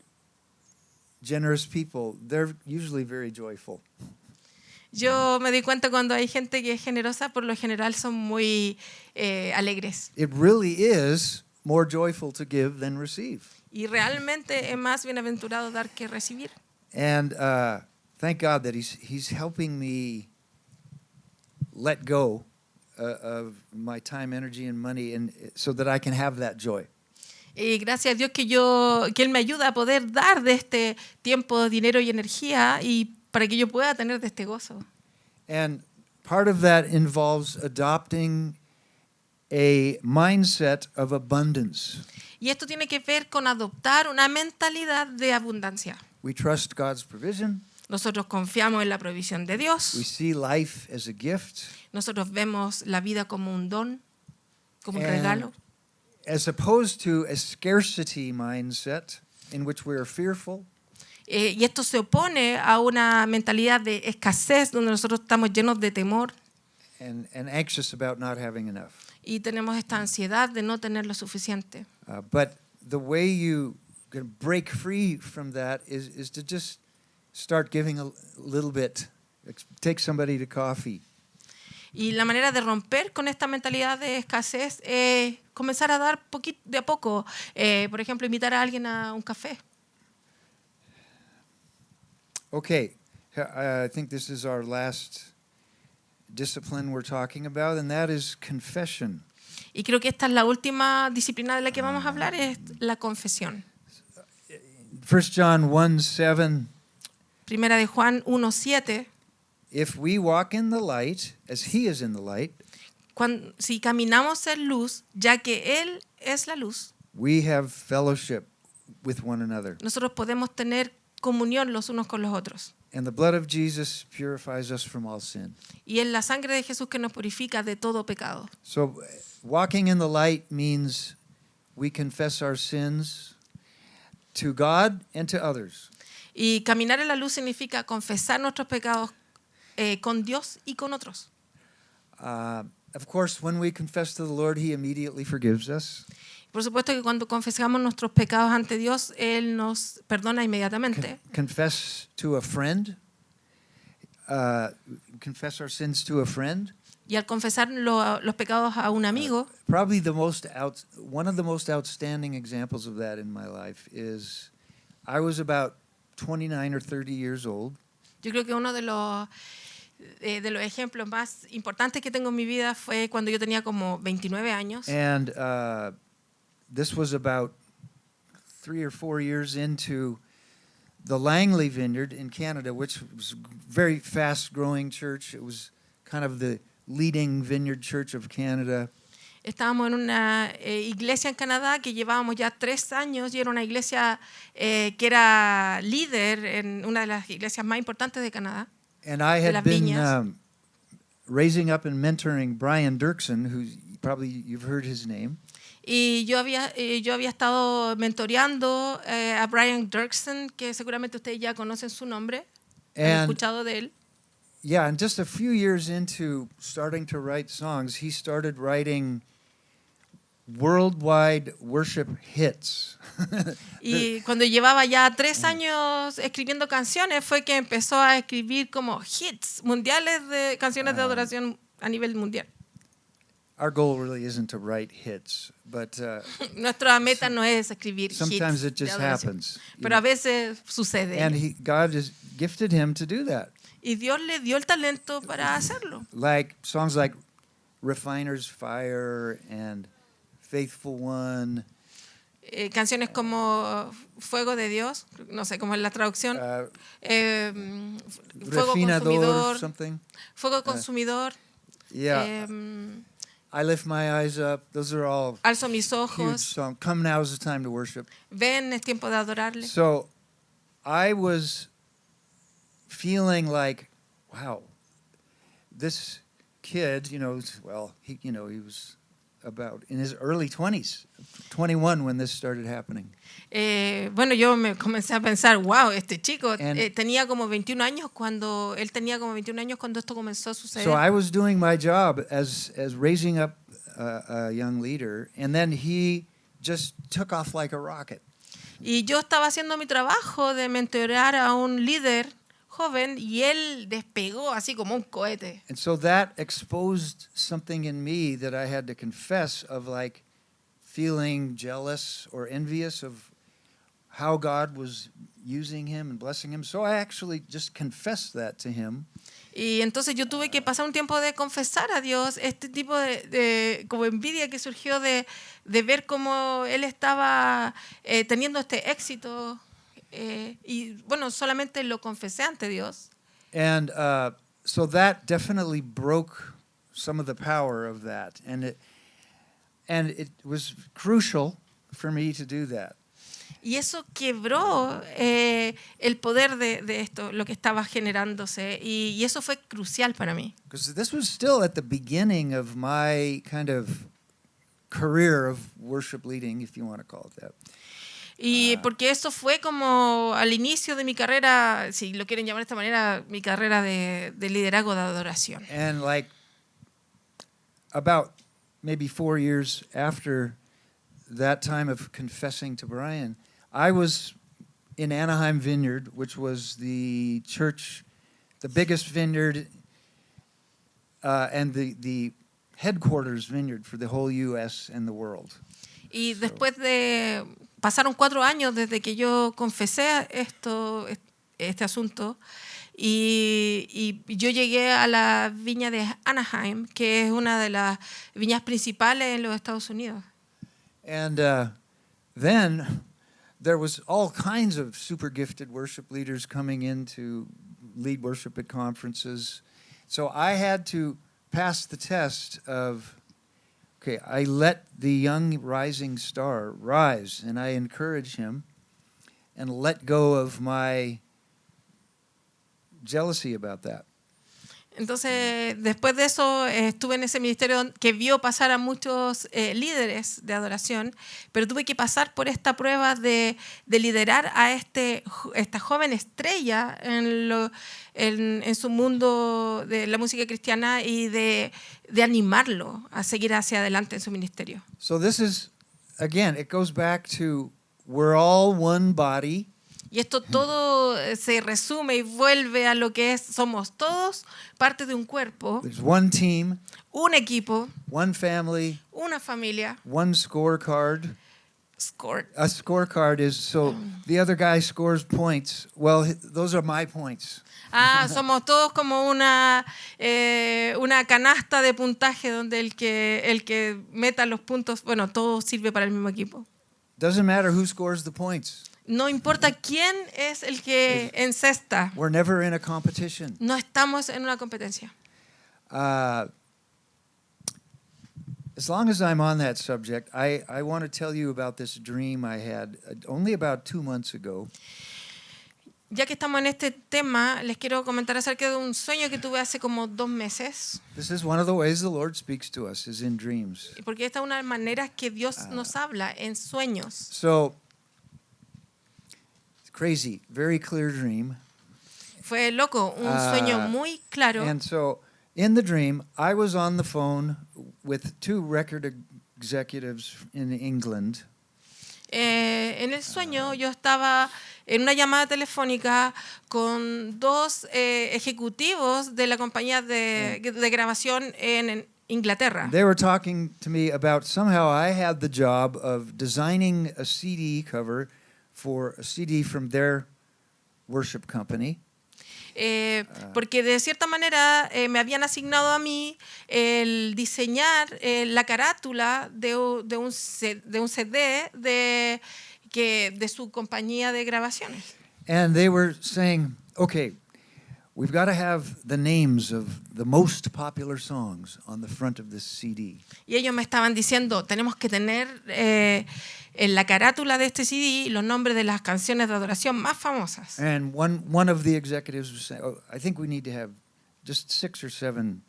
generous people, they're usually very joyful. Yo me di cuenta cuando hay gente que es generosa, por lo general son muy alegres. It really is more joyful to give than receive. Y realmente es más bienaventurado dar que recibir. And thank God that he's helping me let go of my time, energy, and money, and so that I can have that joy. Y gracias a Dios que Él me ayuda a poder dar de este tiempo, dinero y energía y para que yo pueda tener de este gozo. And part of that involves adopting a mindset of abundance. Y esto tiene que ver con adoptar una mentalidad de abundancia. We trust God's provision. Nosotros confiamos en la provisión de We Dios. see life as a gift. Nosotros vemos la vida como un don, como un And regalo. as opposed to a scarcity mindset in which we are fearful, Y esto se opone a una mentalidad de escasez donde nosotros estamos llenos de temor and anxious about not having enough. y tenemos esta ansiedad de no tener lo suficiente. But the way you can break free from that is to just start giving a little bit. Take somebody to coffee. Y la manera de romper con esta mentalidad de escasez es comenzar a dar de a poco. Por ejemplo, invitar a alguien a un café. Okay, I think this is our last discipline we're talking about, and that is confession. Y creo que esta es la última disciplina de la que vamos a hablar, es la confesión. 1 John 1:7. Primera de Juan 1:7. If we walk in the light, as he is in the light, Si caminamos en luz, ya que Él es la luz, we have fellowship with one another. nosotros podemos tener comunión los unos con los otros. And the blood of Jesus purifies us from all sin. Y es la sangre de Jesús que nos purifica de todo pecado. So walking in the light means we confess our sins to God and to others. Y caminar en la luz significa confesar nuestros pecados con Dios y con otros. Of course, when we confess to the Lord, he immediately forgives us. Por supuesto que cuando confesamos nuestros pecados ante Dios, Él nos perdona inmediatamente. Confess to a friend. Confess our sins to a friend. Y al confesar los pecados a un amigo, Probably one of the most outstanding examples of that in my life is I was about 29 or 30 years old. yo creo que uno de los ejemplos más importantes que tengo en mi vida fue cuando yo tenía como 29 años. And this was about 3 or 4 years into the Langley Vineyard in Canada, which was a very fast-growing church. It was kind of the leading vineyard church of Canada. Estábamos en una iglesia en Canadá que llevábamos ya 3 años y era una iglesia que era líder en una de las iglesias más importantes de Canadá. And I De had las been viñas. raising up and mentoring Brian Dirksen, who probably you've heard his name. Y yo había estado mentoreando a Brian Dirksen, que seguramente ustedes ya conocen su nombre, han And escuchado de él. yeah, and just a few years into starting to write songs, he started writing worldwide worship hits. Y cuando llevaba ya 3 años escribiendo canciones, fue que empezó a escribir como hits mundiales de canciones de adoración a nivel mundial. Our goal really isn't to write hits, but Nuestra meta no es escribir sometimes hits it de just adoración, happens. you pero a know. veces sucede. And God has gifted him to do that. Y Dios le dio el talento para hacerlo. Like songs like Refiner's Fire and Faithful One. Canciones como Fuego de Dios, no sé cómo es la traducción. Fuego Refinador, consumidor. something. Fuego consumidor. Yeah. I Lift My Eyes Up. Those are all Alzo mis huge ojos. songs. Come Now is the Time to Worship. Ven, es tiempo de adorarle. So I was feeling like, wow, this kid, he was about in his early 20s, 21 when this started happening. Bueno, yo me comencé a pensar, wow, este chico And- tenía como 21 años cuando esto comenzó a suceder. So I was doing my job as raising up a young leader, and then he just took off like a rocket. Y yo estaba haciendo mi trabajo de mentorear a un líder joven y él despegó así como un cohete. And so that exposed something in me that I had to confess of like feeling jealous or envious of how God was using him and blessing him. So I actually just confessed that to him. Y entonces yo tuve que pasar un tiempo de confesar a Dios este tipo de como envidia que surgió de ver cómo él estaba teniendo este éxito. Y bueno, solamente lo confesé ante Dios. And so that definitely broke some of the power of that. And it was crucial for me to do that. Y eso quebró el poder de esto, lo que estaba generándose. Y eso fue crucial para mí. Because this was still at the beginning of my kind of career of worship leading, if you want to call it that. Y porque eso fue como al inicio de mi carrera, si lo quieren llamar de esta manera, mi carrera de liderazgo de adoración. And like about maybe 4 years after that time of confessing to Brian, I was in Anaheim Vineyard, which was the church, the biggest vineyard and the headquarters vineyard for the whole U.S. and the world. Y después de pasaron 4 años desde que yo confesé este asunto y yo llegué a la viña de Anaheim, que es una de las viñas principales en los Estados Unidos. And then there was all kinds of super gifted worship leaders coming in to lead worship at conferences. So I had to pass the test of, okay, I let the young rising star rise, and I encourage him, and let go of my jealousy about that. Entonces, después de eso, estuve en ese ministerio que vio pasar a muchos líderes de adoración, pero tuve que pasar por esta prueba de liderar a esta joven estrella en su mundo de la música cristiana y de animarlo a seguir hacia adelante en su ministerio. So this is, again, it goes back to we're all one body. Y esto todo se resume y vuelve a lo que es, somos todos parte de un cuerpo, There's one team, un equipo, one family, una familia. one scorecard. Scored. A scorecard is so the other guy scores points. Well, those are my points. Somos todos como una canasta de puntaje donde el que meta los puntos, bueno, todo sirve para el mismo equipo. Doesn't matter who scores the points. No importa quién es el que encesta. We're never in a competition. No estamos en una competencia. As long as I'm on that subject, I want to tell you about this dream I had only about 2 months ago. Ya que estamos en este tema, les quiero comentar acerca de un sueño que tuve hace como 2 meses. This is one of the ways the Lord speaks to us, is in dreams. Porque esta es una de las maneras que Dios nos habla en sueños. So, it's crazy, very clear dream. Fue loco, un sueño muy claro. And so, in the dream, I was on the phone with 2 record executives in England. En el sueño yo estaba en una llamada telefónica con 2 ejecutivos de la compañía de grabación en Inglaterra. They were talking to me about somehow I had the job of designing a CD cover for a CD from their worship company. Porque de cierta manera me habían asignado a mí el diseñar la carátula de un CD de su compañía de grabaciones. And they were saying, okay, we've got to have the names of the most popular songs on the front of this CD. Y ellos me estaban diciendo, tenemos que tener en la carátula de este CD los nombres de las canciones de adoración más famosas. And one of the executives was saying, oh, I think we need to have just 6 or 7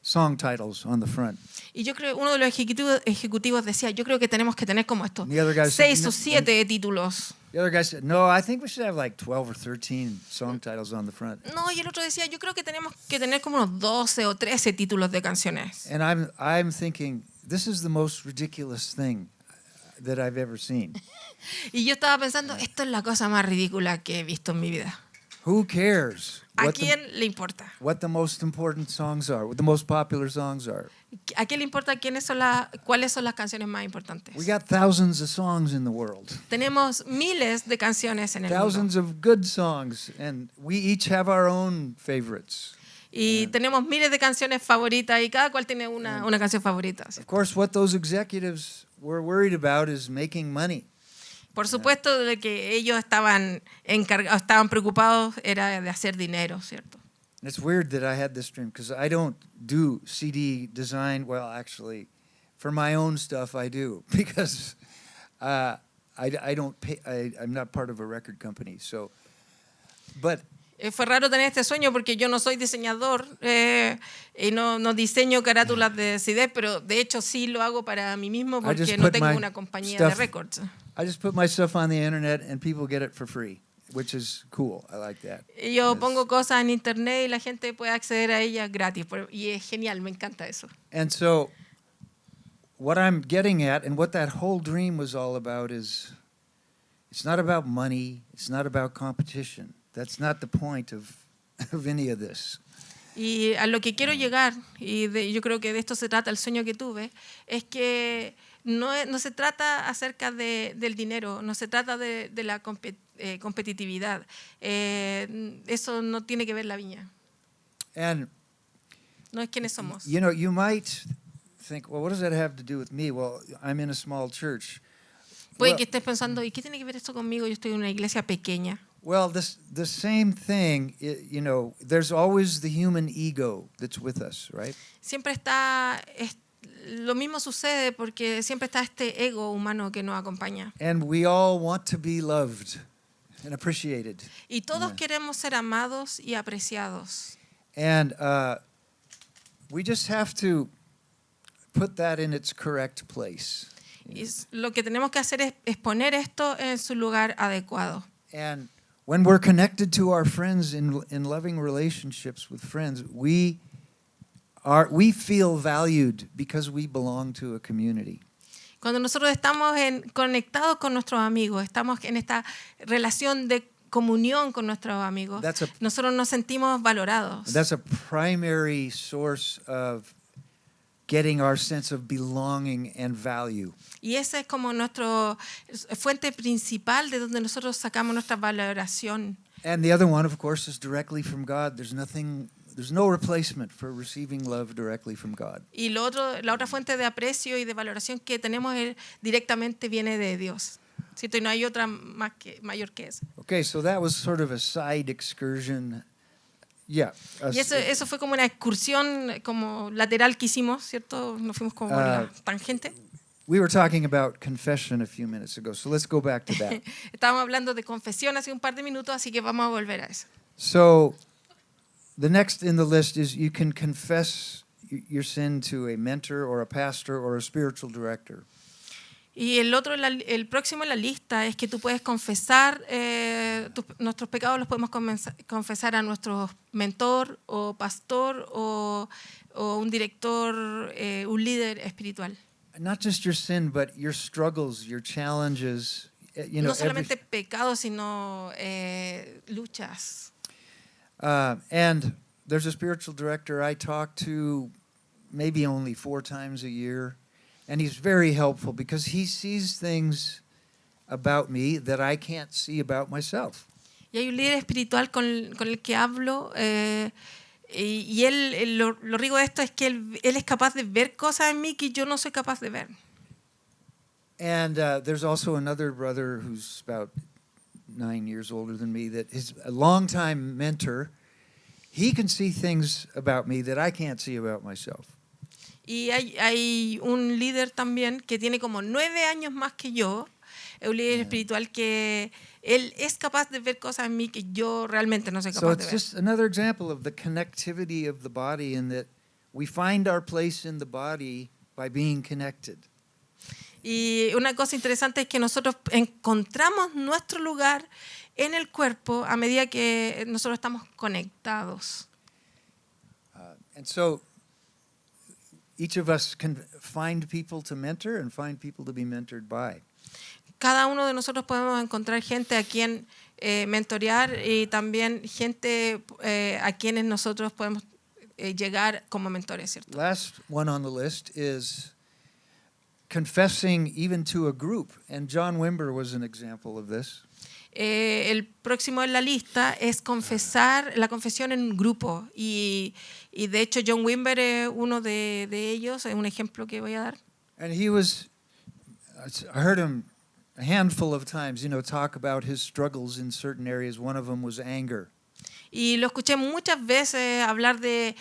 song titles on the front. Y yo creo, uno de los ejecutivos decía, yo creo que tenemos que tener como esto, And the other guy 6 said, o 7 títulos. The other guy said, no, I think we should have like 12 or 13 song titles on the front. No, y el otro decía, yo creo que tenemos que tener como unos 12 o 13 títulos de canciones. And I'm thinking, this is the most ridiculous thing that I've ever seen. Y yo estaba pensando, esto es la cosa más ridícula que he visto en mi vida. Who cares ¿A what the, quién le importa? what the most important songs are, what the most popular songs are? ¿A quién le importa cuáles son las canciones más importantes? We got thousands of songs in the world, Tenemos miles de canciones en el mundo. thousands of good songs, and we each have our own favorites. Y tenemos miles de canciones favoritas y cada cual tiene una canción favorita. ¿sí? Of course, what those executives were worried about is making money. Por supuesto, de que ellos estaban preocupados era de hacer dinero, ¿cierto? And it's weird that I had this dream because I don't do CD design. Well, actually, for my own stuff, I do because I don't pay. I'm not part of a record company. So, but Fue raro tener este sueño porque yo no soy diseñador y no diseño carátulas de CD, pero de hecho sí lo hago para mí mismo porque just no put tengo my una compañía de stuff- records. I just put my stuff on the internet and people get it for free, which is cool. I like that. Y yo Yes. pongo cosas en internet y la gente puede acceder a ellas gratis y es genial, me encanta eso. And so, what I'm getting at, and what that whole dream was all about, is it's not about money. It's not about competition. That's not the point of any of this. Y a lo que quiero llegar, yo creo que de esto se trata el sueño que tuve, es que no se trata acerca del dinero, no se trata de la competitividad. Eso no tiene que ver la viña, And no es quiénes somos. you know, you might think, well, what does that have to do with me? Well, I'm in a small church. Puede Well- que estés pensando, ¿y qué tiene que ver esto conmigo? Yo estoy en una iglesia pequeña. Well, the same thing, you know, there's always the human ego that's with us, right? Siempre lo mismo sucede porque siempre está este ego humano que nos acompaña. And we all want to be loved and appreciated. Y todos Yeah. queremos ser amados y apreciados. And we just have to put that in its correct place. Y lo que tenemos que hacer es poner esto en su lugar adecuado. And when we're connected to our friends in loving relationships with friends, we feel valued because we belong to a community. Cuando nosotros estamos conectados con nuestros amigos, estamos en esta relación de comunión con nuestros amigos, That's a- nosotros nos sentimos valorados. That's a primary source of getting our sense of belonging and value. Y esa es como nuestra fuente principal de donde nosotros sacamos nuestra valoración. And the other one, of course, is directly from God. There's no replacement for receiving love directly from God. Y la otra fuente de aprecio y de valoración que tenemos directamente viene de Dios. ¿Cierto? Y no hay otra mayor que esa. Okay, so that was sort of a side excursion. Yeah. Y eso fue como una excursión como lateral que hicimos, ¿cierto? Nos fuimos como por la tangente. We were talking about confession a few minutes ago, so let's go back to that. Estábamos hablando de confesión hace un par de minutos, así que vamos a volver a eso. So the next in the list is you can confess your sin to a mentor or a pastor or a spiritual director. Y el próximo en la lista es que tú puedes confesar, nuestros pecados los podemos confesar a nuestro mentor o pastor o un director, un líder espiritual. Not just your sin, but your struggles, your challenges. You know, No solamente pecados, sino luchas. and there's a spiritual director I talk to maybe only 4 times a year, and he's very helpful because he sees things about me that I can't see about myself. Y hay un líder espiritual con el que hablo y él, lo rico de esto es que él es capaz de ver cosas en mí que yo no soy capaz de ver. And there's also another brother who's about 9 years older than me that is a longtime mentor. He can see things about me that I can't see about myself. Y hay un líder también que tiene como 9 años más que yo, un líder espiritual que él es capaz de ver cosas en mí que yo realmente no soy So capaz de it's ver. just another example of the connectivity of the body, in that we find our place in the body by being connected. Y una cosa interesante es que nosotros encontramos nuestro lugar en el cuerpo a medida que nosotros estamos conectados. And so each of us can find people to mentor and find people to be mentored by. Cada uno de nosotros podemos encontrar gente a quien mentorear y también gente a quienes nosotros podemos llegar como mentores, ¿cierto? Last one on the list is confessing even to a group. And John Wimber was an example of this. El próximo en la lista es confesar, la confesión en un grupo. Y de hecho John Wimber es uno de ellos, es un ejemplo que voy a dar. And he was, I heard him a handful of times, talk about his struggles in certain areas. One of them was anger. Y lo escuché muchas veces hablar de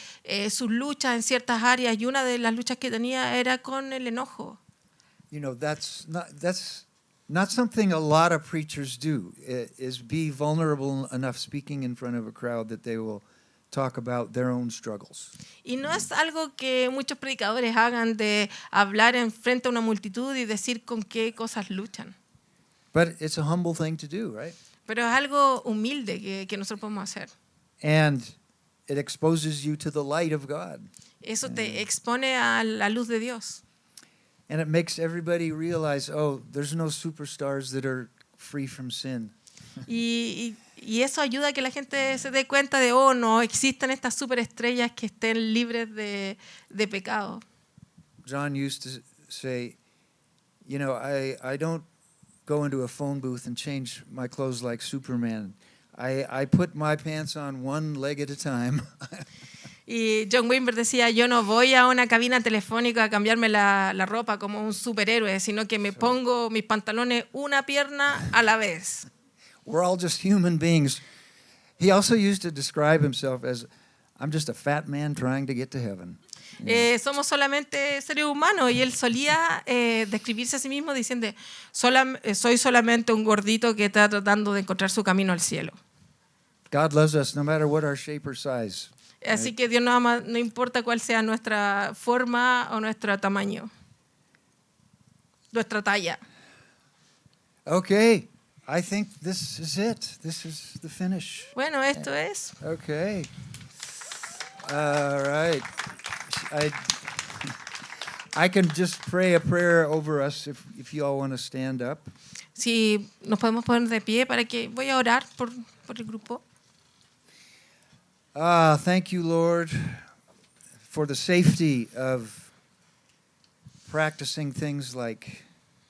sus luchas en ciertas áreas, y una de las luchas que tenía era con el enojo. That's not something a lot of preachers do, is be vulnerable enough speaking in front of a crowd that they will talk about their own struggles. Y no es algo que muchos predicadores hagan, de hablar en frente a una multitud y decir con qué cosas luchan. But it's a humble thing to do, right? Pero es algo humilde que nosotros podemos hacer. And it exposes you to the light of God. Eso te expone a la luz de Dios. And it makes everybody realize, oh, there's no superstars that are free from sin. Y eso ayuda a que la gente se dé cuenta de, no existen estas superestrellas que estén libres de pecado. John used to say, I don't go into a phone booth and change my clothes like Superman. I put my pants on one leg at a time. Y John Wimber decía, yo no voy a una cabina telefónica a cambiarme la ropa como un superhéroe, sino que me pongo mis pantalones una pierna a la vez. We're all just human beings. He also used to describe himself as, I'm just a fat man trying to get to heaven. Somos solamente seres humanos, y él solía describirse a sí mismo diciendo, soy solamente un gordito que está tratando de encontrar su camino al cielo. God loves us no matter what our shape or size. Así que Dios nos ama, no importa cuál sea nuestra forma o nuestro tamaño, nuestra talla. Okay, I think this is it. This is the finish. Bueno, esto es. Okay. All right. I can just pray a prayer over us if you all want to stand up. Si nos podemos poner de pie para que voy a orar por el grupo. Thank you, Lord, for the safety of practicing things like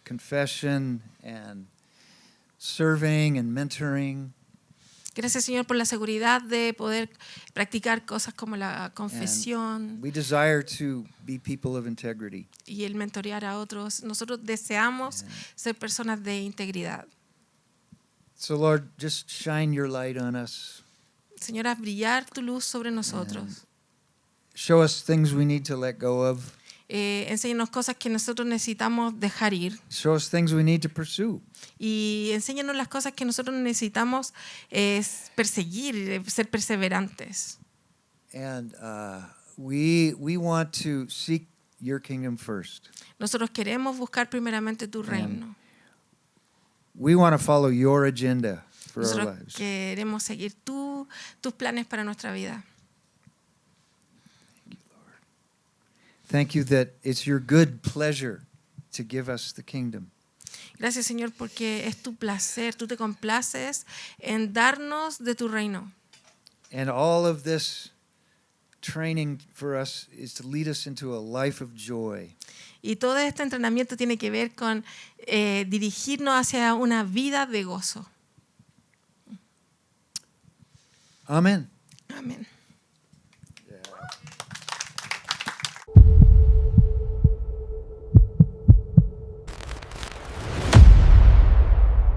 confession and serving and mentoring. Gracias, Señor, por la seguridad de poder practicar cosas como la confesión. We desire to be people of integrity. Y el mentorear a otros. Nosotros deseamos ser personas de integridad. So, Lord, just shine your light on us. Señor, haz brillar tu luz sobre nosotros. Show us things we need to let go of. Enséñanos cosas que nosotros necesitamos dejar ir. Show us things we need to pursue. Y enséñanos las cosas que nosotros necesitamos perseguir, ser perseverantes. And we want to seek your kingdom first. Nosotros queremos buscar primeramente tu reino. We want to follow your agenda for our Nosotros lives. queremos seguir tus planes para nuestra vida. Thank you that it's your good pleasure to give us the kingdom. Gracias, Señor, porque es tu placer, tú te complaces en darnos de tu reino. And all of this training for us is to lead us into a life of joy. Y todo este entrenamiento tiene que ver con dirigirnos hacia una vida de gozo. Amen. Amén.